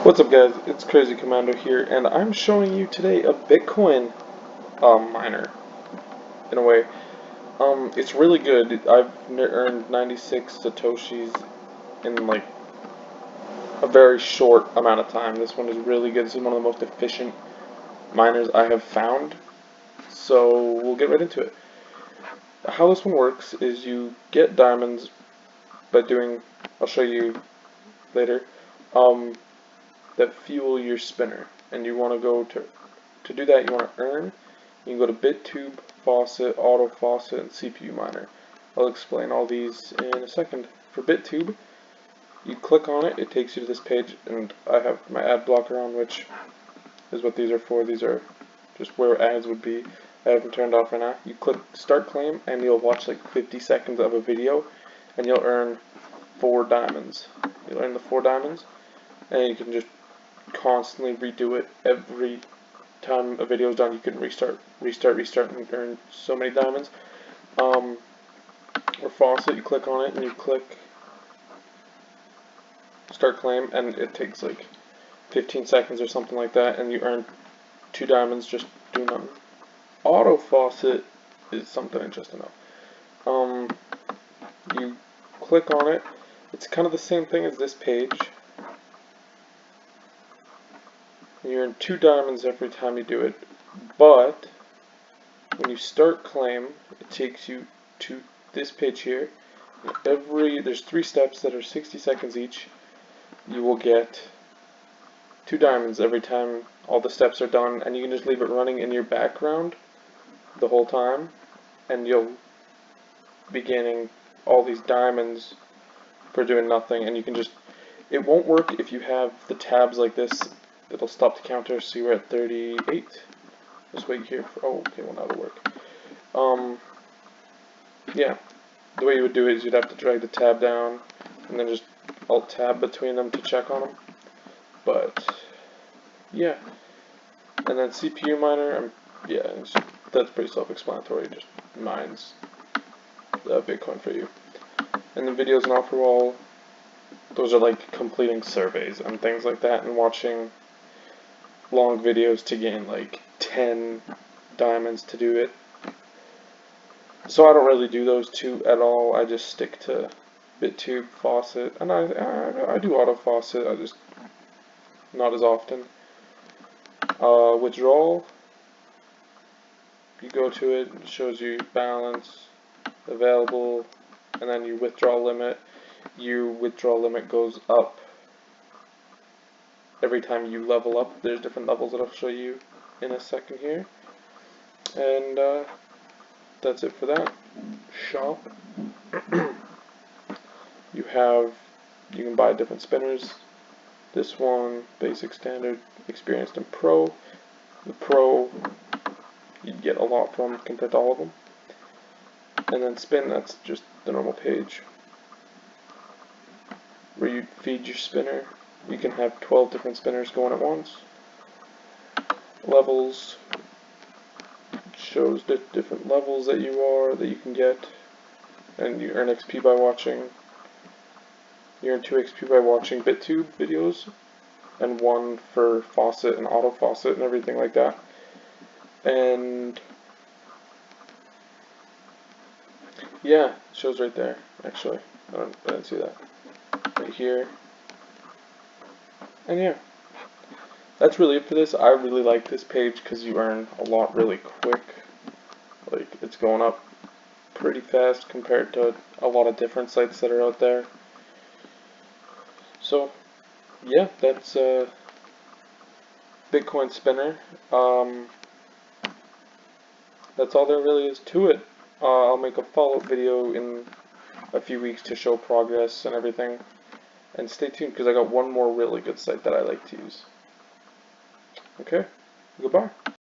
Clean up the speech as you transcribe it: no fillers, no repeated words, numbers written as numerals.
What's up, guys? It's Crazy Commando here, and I'm showing you today a Bitcoin miner, in a way. It's really good. I've earned 96 Satoshis in like a very short amount of time. This one is really good. This is one of the most efficient miners I have found. So we'll get right into it. How this one works is you get diamonds by doing, I'll show you later, that fuel your spinner. And you want to go to do that, you want to earn. You can go to BitTube, Faucet, Auto Faucet, and CPU Miner. I'll explain all these in a second. For BitTube, you click on it, it takes you to this page, and I have my ad blocker on, which is what these are for. These are just where ads would be. I have them turned off right now. You click Start Claim, and you'll watch like 50 seconds of a video, and you'll earn 4 diamonds. You'll earn the 4 diamonds, and you can just constantly redo it. Every time a video is done, you can restart, and earn so many diamonds. Or Faucet, you click on it and you click Start Claim, and it takes like 15 seconds or something like that, and you earn 2 diamonds just doing nothing. Auto Faucet is something interesting though. You click on it. It's kind of the same thing as this page. You earn 2 diamonds every time you do it, but when you start claim, it takes you to this page here. There's 3 steps that are 60 seconds each. You will get 2 diamonds every time all the steps are done, and you can just leave it running in your background the whole time, and you'll be gaining all these diamonds for doing nothing. And you can just, it won't work if you have the tabs like this. It'll stop the counter, so you're at 38. Just wait here for, oh, okay, well now it'll work. Yeah, the way you would do it is you'd have to drag the tab down, and then just Alt-Tab between them to check on them. But, yeah. And then CPU Miner, yeah, that's pretty self-explanatory, just mines Bitcoin for you. And the videos and offer wall, those are like completing surveys and things like that, and watching long videos to gain like 10 diamonds to do it. So I don't really do those two at all. I just stick to BitTube, Faucet, and I do Auto Faucet. I just not as often. Withdrawal, you go to it, it shows you balance, available, and then you withdraw limit. Your withdrawal limit goes up every time you level up. There's different levels that I'll show you in a second here. And that's it for that. Shop. You can buy different spinners. This one, basic, standard, experienced, and pro. The pro, you get a lot from compared to all of them. And then spin, that's just the normal page where you feed your spinner. You can have 12 different spinners going at once. Levels shows the different levels that you can get, and you earn XP by watching. You earn 2 XP by watching BitTube videos, and 1 for Faucet and Auto Faucet and everything like that. And yeah, it shows right there. Actually, I didn't see that. Right here. And yeah, that's really it for this. I really like this page because you earn a lot really quick. Like, it's going up pretty fast compared to a lot of different sites that are out there. So, yeah, that's Bitcoin Spinner. That's all there really is to it. I'll make a follow-up video in a few weeks to show progress and everything. And stay tuned because I got one more really good site that I like to use. Okay, goodbye.